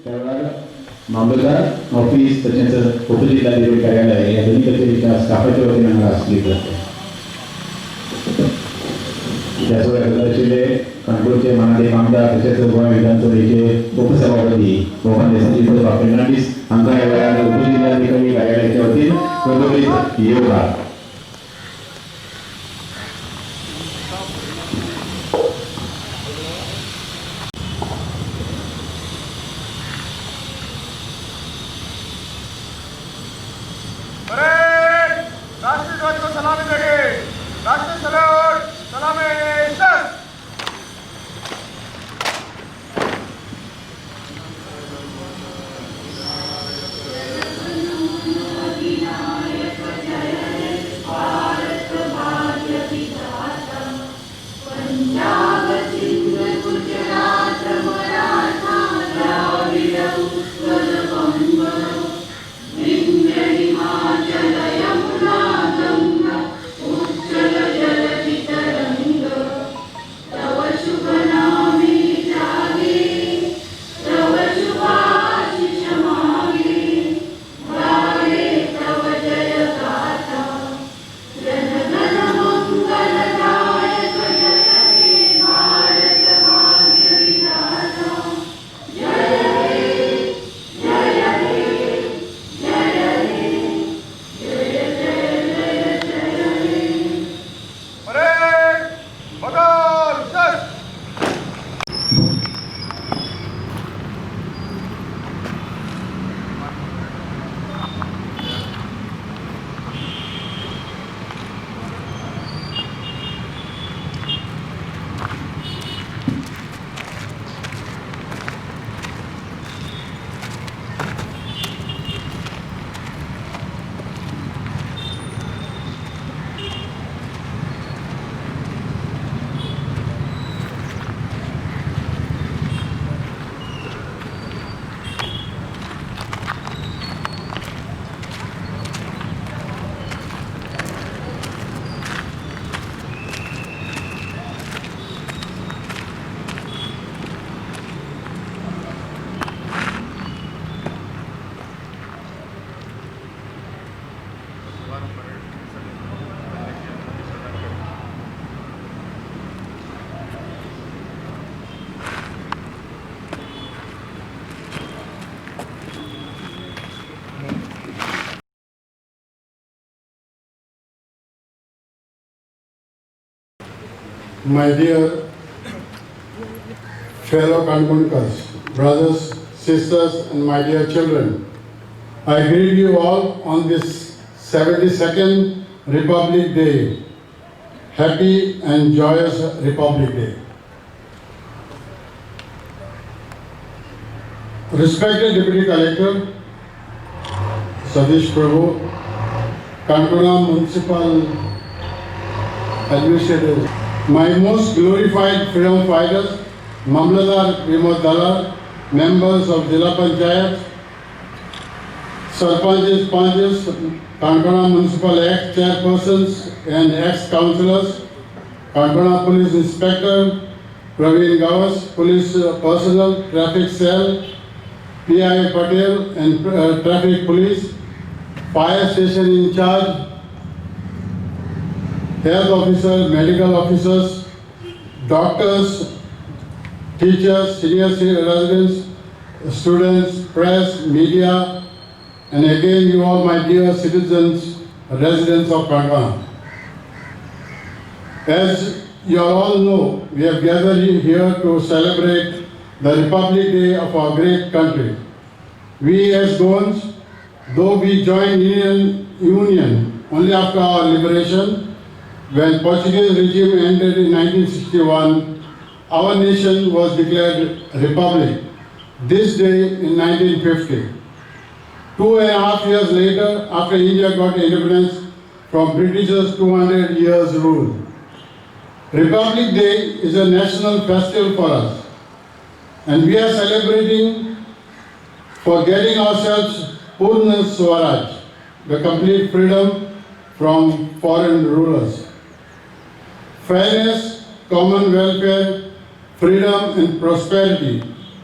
त्यावेळेला मामलतदार ऑफिस त्याच्यानंतर उपजिल्हाधिकारी कार्यालय या दोन्ही कचेरीच्या स्टाफाच्या वतीने आम्हाला असली जाते. त्याचबरोबर कानपूरचे माननीय आमदार तसेच गोवा विधानसभेचे उपसभापती मोहन देसाई फर्नांडिस आमचा या वेळेला उपजिल्हाधिकारी कार्यालयाच्या वतीने योगा राष्ट्रध्वज को सलामी देंगे. राष्ट्र सलाम सलामी sir. My dear fellow Canaconas, brothers, sisters, and my dear children, I greet you all on this 72nd Republic Day. Happy and joyous Republic Day. Respected Deputy Collector, Satish Prabhu, Canacona Municipal Administrator, my most glorified freedom fighters, Mamladar Vimod Dalal, members of Jila Panchayat, Sarpanches, Panches, Canacona Municipal Act chairpersons and ex-councillors, Canacona Police Inspector, Praveen Gawas, Police Personnel, Traffic Cell, P.I. Patel and Traffic Police, Fire Station in charge, health officers, medical officers, doctors, teachers, senior residents, students, press, media, and again you all my dear citizens, residents of Canacona. As you all know, we have gathered here to celebrate the Republic Day of our great country. We as Goans, though we joined Union only after our liberation, when Portuguese regime ended in 1961, our nation was declared Republic. This day in 1950. 2.5 years later, after India got independence from Britishers' 200 years rule. Republic Day is a national festival for us, and we are celebrating for getting ourselves Purna Swaraj, the complete freedom from foreign rulers. Fairness, common welfare, freedom and prosperity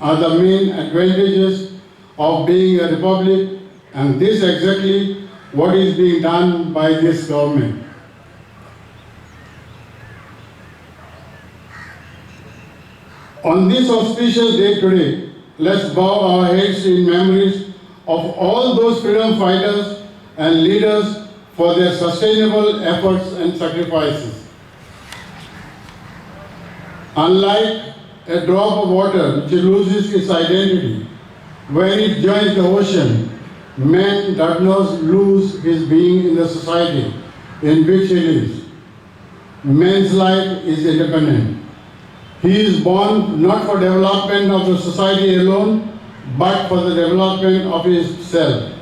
are the main advantages of being a republic, and this is exactly what is being done by this government. On this auspicious day today, let's bow our heads in memories of all those freedom fighters and leaders for their sustainable efforts and sacrifices. Unlike a drop of water which loses its identity when it joins the ocean, man does not lose his being in the society in which he lives. Man's life is independent. He is born not for development of the society alone, but for the development of himself.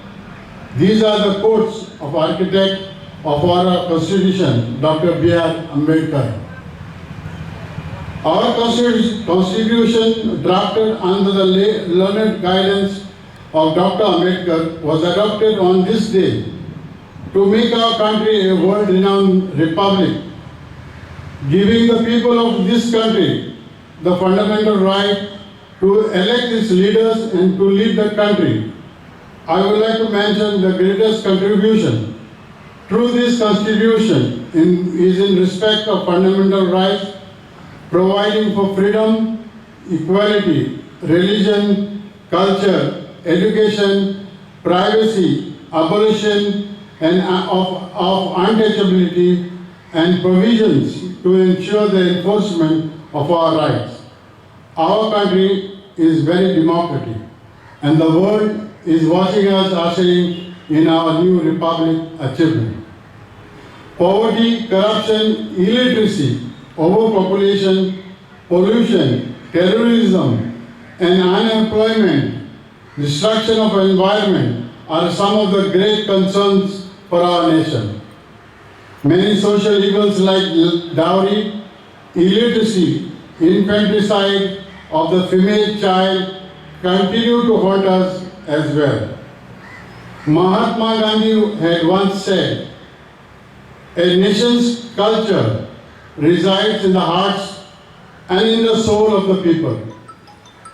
These are the quotes of architect of our Constitution, Dr. B.R. Ambedkar. Our Constitution, drafted under the learned guidance of Dr. Ambedkar, was adopted on this day to make our country a world-renowned republic, giving the people of this country the fundamental right to elect its leaders and to lead the country. I would like to mention the greatest contribution through this Constitution is in respect of fundamental rights, providing for freedom, equality, religion, culture, education, privacy, abolition, and of untouchability, and provisions to ensure the enforcement of our rights. Our country is very democratic, and the world is watching us ushering in our new republic achievement. Poverty, corruption, illiteracy, overpopulation, pollution, terrorism, and unemployment, destruction of environment are some of the great concerns for our nation. Many social evils like dowry, illiteracy, infanticide of the female child continue to haunt us as well. Mahatma Gandhi had once said, "A nation's culture resides in the hearts and in the soul of the people."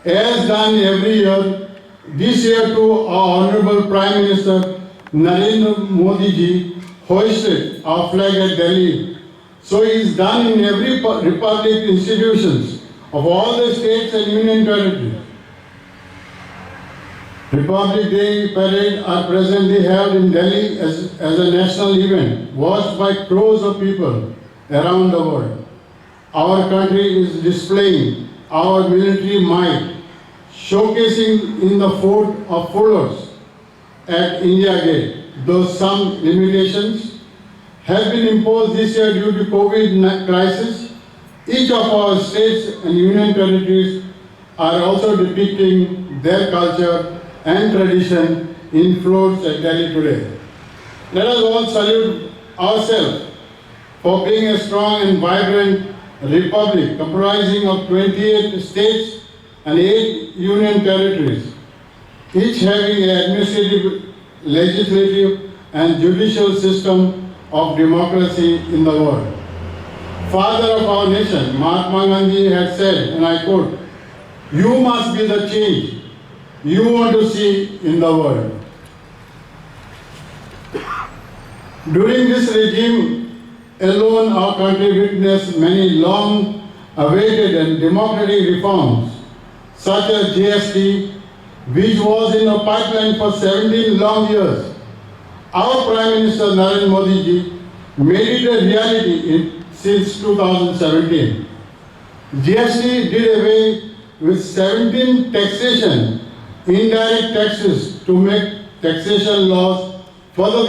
As done every year, this year too our Honorable Prime Minister Narendra Modi ji hoisted our flag at Delhi. So it is done in every republic institutions of all the states and union territories. Republic Day parade are presently held in Delhi as a national event, watched by crores of people around the world. Our country is displaying our military might, showcasing in the fort of colors at India Gate, though some limitations have been imposed this year due to COVID crisis. Each of our states and union territories are also depicting their culture and tradition in floats at Delhi today. Let us all salute ourselves for being a strong and vibrant republic comprising of 28 states and 8 union territories, each having an administrative, legislative, and judicial system of democracy in the world. Father of our nation, Mahatma Gandhi had said, and I quote, "You must be the change you want to see in the world." During this regime alone, our country witnessed many long-awaited and democratic reforms, such as GST, which was in a pipeline for 17 long years. Our Prime Minister Narendra Modi ji made it a reality since 2017. GST did away with 17 taxation, indirect taxes to make taxation laws for the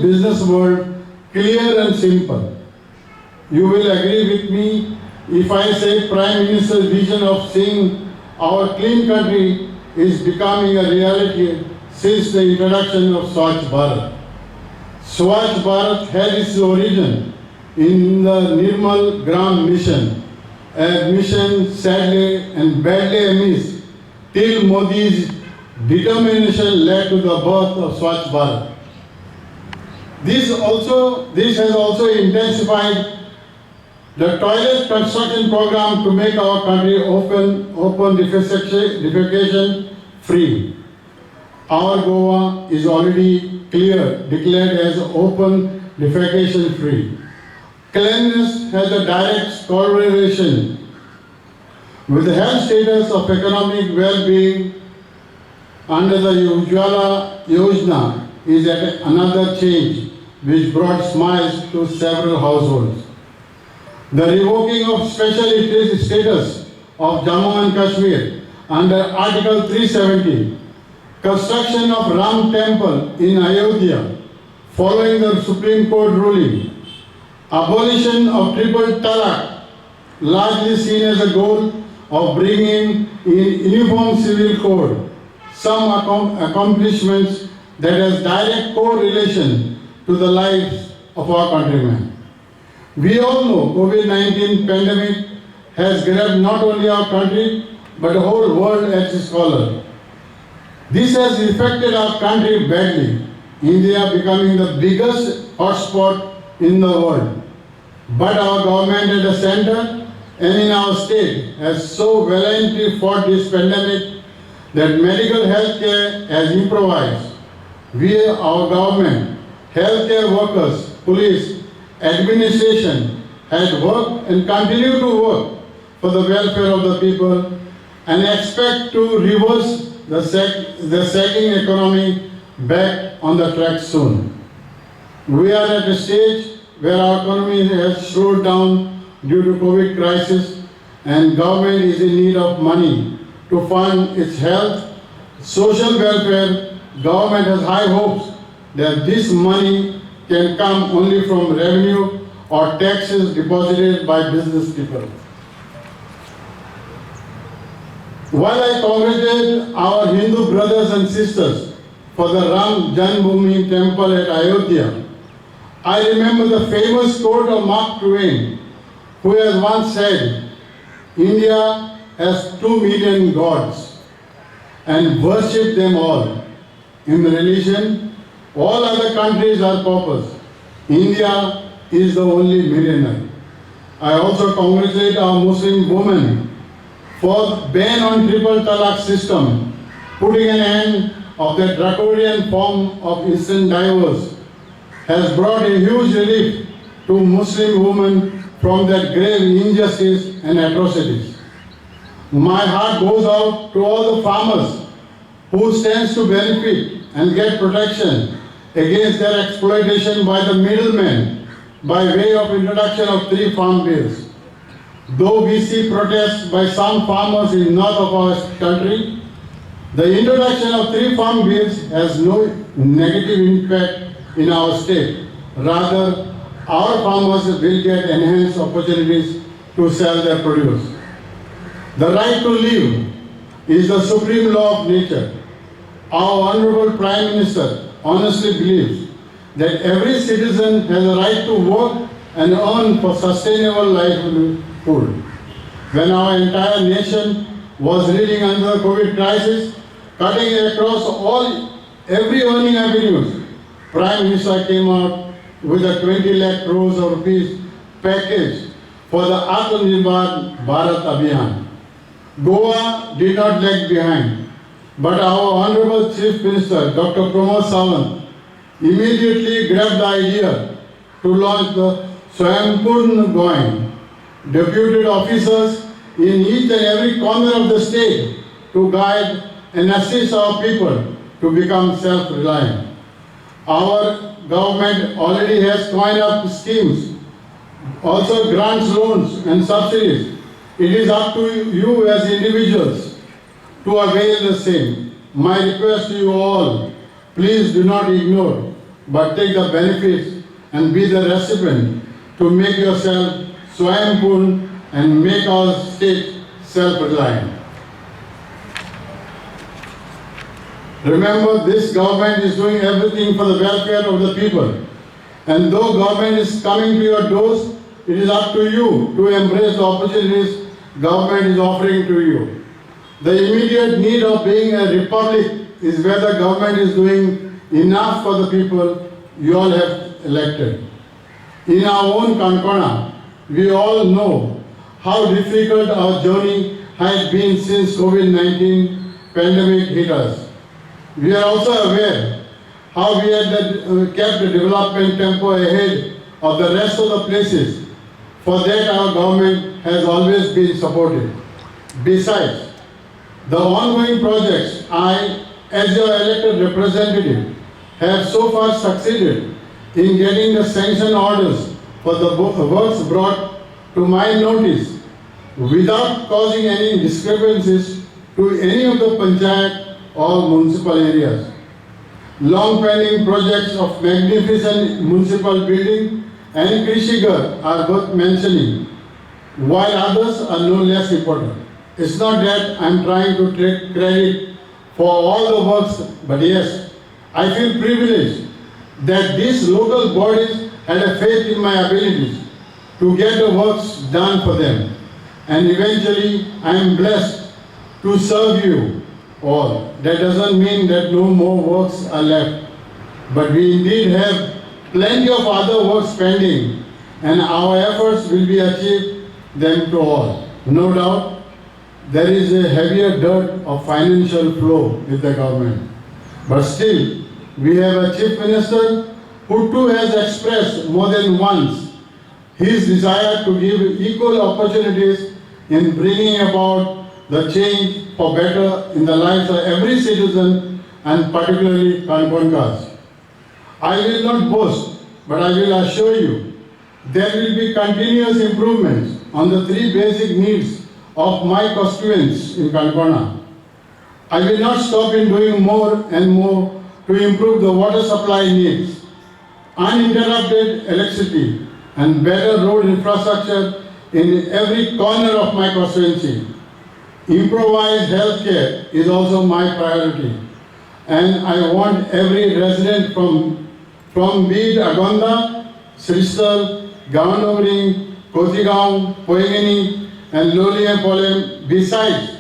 business world clear and simple. You will agree with me if I say Prime Minister's vision of seeing our clean country is becoming a reality since the introduction of Swachh Bharat. Swachh Bharat had its origin in the Nirmal Gram mission, a mission sadly and badly amiss till Modi's determination led to the birth of Swachh Bharat. This has also intensified The toilet construction program to make our country open defecation free. Our Goa is already declared as open defecation free. Cleanliness has a direct correlation with the health status of economic well-being under the Ujjwala Yojana is yet another change which brought smiles to several households. The revoking of special status of Jammu and Kashmir under Article 370, construction of Ram Temple in Ayodhya following the Supreme Court ruling, abolition of triple talaq, largely seen as a goal of bringing in uniform civil code, some accomplishments that has direct correlation to the lives of our countrymen. We all know COVID-19 pandemic has grabbed not only our country but the whole world at its collar. This has affected our country badly, India becoming the biggest hotspot in the world. But our government at the center and in our state has so valiantly fought this pandemic that medical healthcare has improvised. We, our government, healthcare workers, police, administration had worked and continue to work for the welfare of the people and expect to reverse the sagging economy back on the track soon. We are at a stage where our economy has slowed down due to COVID crisis and government is in need of money to fund its health, social welfare. Government has high hopes that this money can come only from revenue or taxes deposited by business people. While I congratulate our Hindu brothers and sisters for the Ram Janmabhoomi temple at Ayodhya, I remember the famous quote of Mark Twain, who has once said, India has 2 million gods and worship them all. In religion, all other countries are paupers. India is the only millionaire. I also congratulate our Muslim women for ban on triple talaq system, putting an end of the draconian form of instant divorce has brought a huge relief to Muslim women from their grave injustice and atrocities. My heart goes out to all the farmers who stands to benefit and get protection against their exploitation by the middlemen by way of introduction of 3 farm bills. Though we see protests by some farmers in north of our country, the introduction of 3 farm bills has no negative impact in our state. Rather, our farmers will get enhanced opportunities to sell their produce. The right to live is the supreme law of nature. Our Honorable Prime Minister honestly believes that every citizen has a right to work and earn for sustainable livelihood. When our entire nation was reeling under the COVID crisis, cutting across every earning avenues, Prime Minister came out with a 20 lakh crores of rupees package for the Atmanirbhar Bharat Abhiyan. Goa did not lag behind, but our Honorable Chief Minister, Dr. Pramod Sawant, immediately grabbed the idea to launch the Swayambhur Going, deputed officers in each and every corner of the state to guide and assist our people to become self-reliant. Our government already has coined up schemes, also grants, loans and subsidies. It is up to you as individuals to avail the same. My request to you all, please do not ignore, but take the benefits and be the recipient to make yourself Swayambhur and make our state self-reliant. Remember, this government is doing everything for the welfare of the people. And though government is coming to your doors, it is up to you to embrace the opportunities government is offering to you. The immediate need of being a republic is whether government is doing enough for the people you all have elected. In our own Canacona, we all know how difficult our journey has been since COVID-19 pandemic hit us. We are also aware how we had kept the development tempo ahead of the rest of the places. For that, our government has always been supportive. Besides, the ongoing projects, I, as your elected representative, have so far succeeded in getting the sanction orders for the works brought to my notice without causing any discrepancies to any of the panchayat or municipal areas. Long-pending projects of magnificent municipal building and Krishigar are worth mentioning, while others are no less important. It's not that I'm trying to take credit for all the works, but yes, I feel privileged that these local bodies had a faith in my abilities to get the works done for them. And eventually, I am blessed to serve you all. That doesn't mean that no more works are left, but we indeed have plenty of other works pending, and our efforts will be achieved them to all. No doubt, there is a heavier dirt of financial flow with the government. But still, we have a chief minister who too has expressed more than once his desire to give equal opportunities in bringing about the change for better in the lives of every citizen and particularly Canaconas. I will not boast, but I will assure you there will be continuous improvements on the three basic needs of my constituents in Canacona. I will not stop in doing more and more to improve the water supply needs, uninterrupted electricity, and better road infrastructure in every corner of my constituency. Improvised healthcare is also my priority, and I want every resident from be it Agonda, Sristal, Gavanogri, Kotigaon, Poigani, and Loliapolem, besides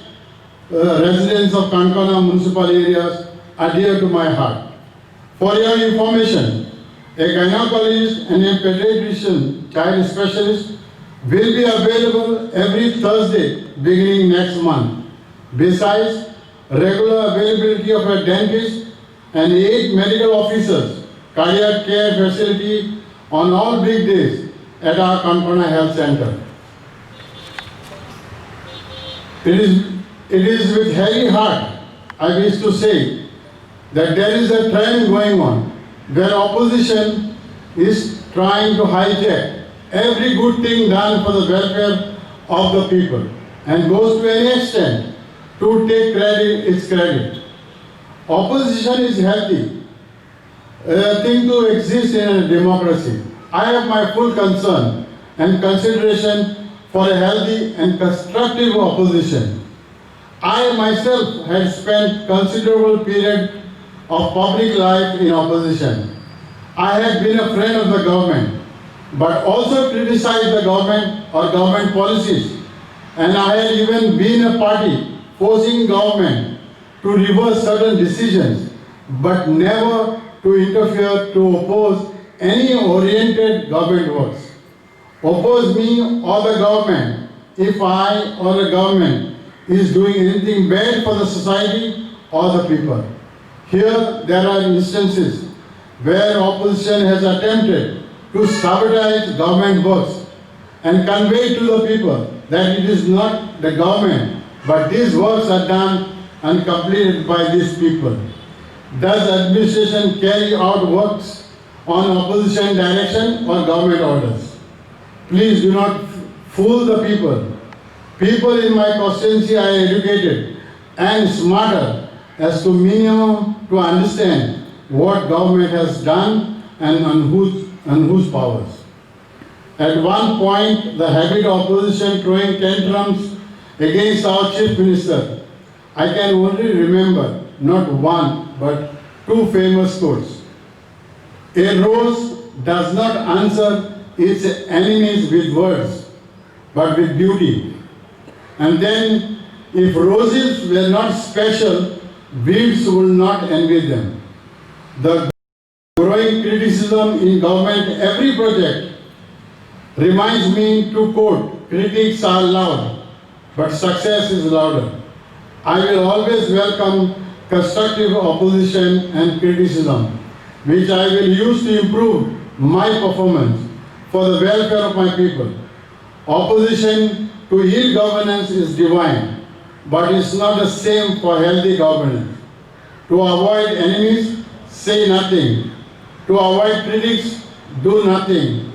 residents of Canacona municipal areas, are dear to my heart. For your information, a gynecologist and a pediatrician child specialist will be available every Thursday beginning next month. Besides, regular availability of a dentist and 8 medical officers, cardiac care facility on all big days at our Canacona Health Center. It is with heavy heart I wish to say that there is a trend going on where opposition is trying to hijack every good thing done for the welfare of the people and goes to any extent to take its credit. Opposition is healthy, a thing to exist in a democracy. I have my full concern and consideration for a healthy and constructive opposition. I myself had spent considerable period of public life in opposition. I had been a friend of the government, but also criticized the government or government policies. And I had even been a party forcing government to reverse certain decisions, but never to interfere to oppose any oriented government works. Oppose me or the government if I or the government is doing anything bad for the society or the people. Here there are instances where opposition has attempted to sabotage government works and convey to the people that it is not the government, but these works are done and completed by these people. Does administration carry out works on opposition direction or government orders? Please do not fool the people. People in my constituency are educated and smarter as to minimum to understand what government has done and on whose powers. At one point, the habit of opposition throwing tantrums against our chief minister, I can only remember not one but 2 famous quotes. A rose does not answer its enemies with words, but with beauty. And then, if roses were not special, weeds will not envy them. The growing criticism in government, every project reminds me to quote, critics are loud, but success is louder. I will always welcome constructive opposition and criticism, which I will use to improve my performance for the welfare of my people. Opposition to ill governance is divine, but it's not the same for healthy governance. To avoid enemies, say nothing. To avoid critics, do nothing.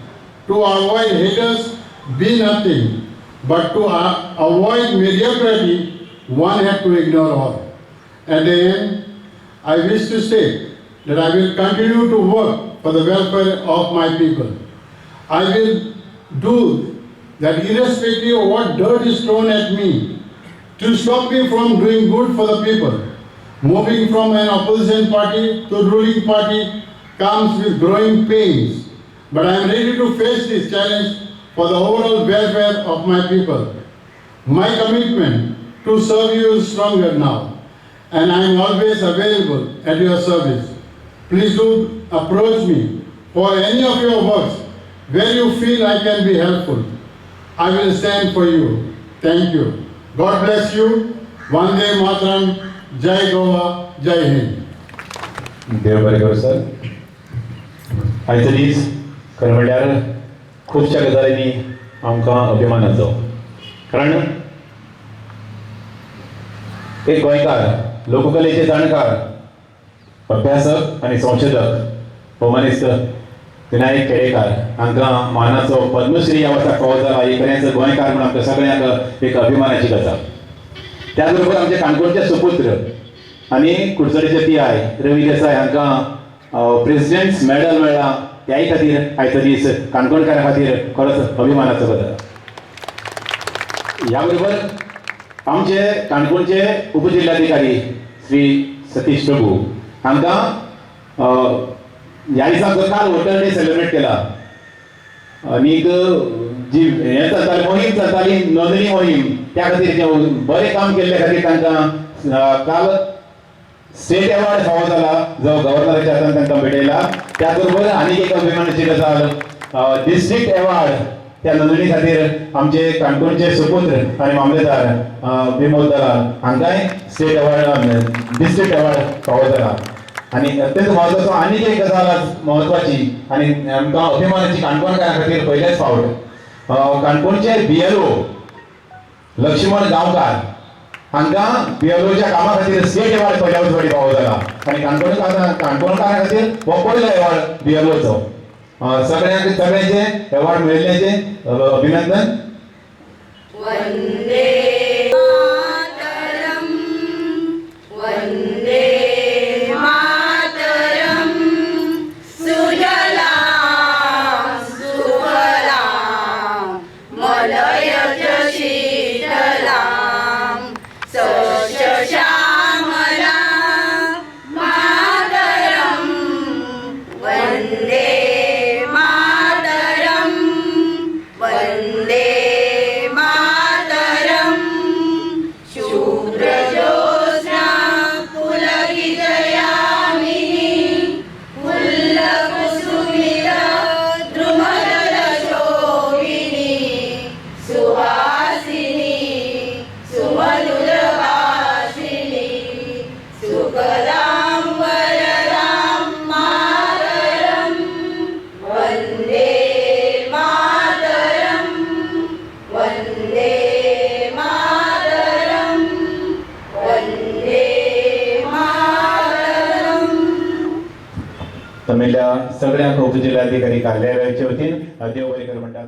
To avoid haters, be nothing. But to avoid mediocrity, one has to ignore all. At the end, I wish to state that I will continue to work for the welfare of my people. I will do that irrespective of what dirt is thrown at me, to stop me from doing good for the people. Moving from an opposition party to ruling party comes with growing pains, but I am ready to face this challenge for the overall welfare of my people. My commitment to serve you is stronger now, and I am always available at your service. Please do approach me for any of your works where you feel I can be helpful. I will stand for you. Thank you. God bless you. Vande Mataram. Jai Goa. Jai Hind. देव बरें करूं sir. आयचो दीस खरें म्हणल्यार खुबश्या गजालींनी आमकां अभिमानाचो. कारण एक गोंयकार, लोककलेचे जाणकार, अभ्यासक आनी संशोधक हुमनिस्ट विनायक केडेकार हांकां मानाचो पद्मश्री ह्या वर्साक फावो जाला. ही खरेंच गोंयकार म्हणून आमकां सगळ्यांक एक अभिमानाची गजाल. त्याच बरोबर आमचे काणकोणचे सुपुत्र आनी कुडचडेचे PI रवी देसाय हांकां प्रेसिडेंट्स मेडल मेळ्ळा. त्याय खातीर आयचो दीस काणकोणकारां खातीर खरोच अभिमानाचो गजाल. ह्या बरोबर आमचे काणकोणचे उपजिल्हाधिकारी श्री सतीश प्रभू हांकां ह्या दिसाक काल वोटर डे सेलिब्रेट केला. आनीक जी हें चलताली मोहीम चलताली नोंदणी मोहीम, त्या खातीर जें बरें काम केल्ले खातीर तांकां काल स्टेट एवॉर्ड फावो जाला, जो गव्हर्नराच्या हातान तांकां भेटयला. त्याच बरोबर आनीक एक अभिमानाची गजाल, डिस्ट्रिक्ट एवॉर्ड त्या नोंदणी खातीर आमचे काणकोणचे सुपुत्र आनी मामलेदार विमोद दलाल हांकांय स्टेट एवॉर्ड डिस्ट्रिक्ट एवॉर्ड फावो जाला. आनी अत्यंत महत्वाचो आनीक एक गजाल आज महत्वाची आनी आमकां अभिमानाची काणकोणकारां खातीर पयलेच फावट काणकोणचे BLO लक्ष्मण गांवकार हांकां BLOच्या कामा खातीर स्टेट एवॉर्ड पयल्या फावटी फावो जाला. आनी काणकोणकारां खातीर हो पयलो एवॉर्ड BLOचो. सगळ्यांचे एवॉर्ड मेळिल्ल्याचे अभिनंदन. वंदे मातरम, वंदे मातरम, सुजलां सुफलां मलयज शीतलां सस्यश्यामलां मातरम. वंदे मातरम, वंदे मातरम, शुभ्रज्योत्स्ना पुलकितयामिनी फुल्लकुसुमित द्रुमदलशोभिनी सुहासिनी सुमधुरभाषिणी सुखदां वरदां मातरं. वन्दे मातरं, वन्दे मातरं, वन्दे मातरं. तमिळ्या सगळ्या उपजिल्हाधिकारी कार्यालयाचे वतीन देव बरें कर म्हणटात.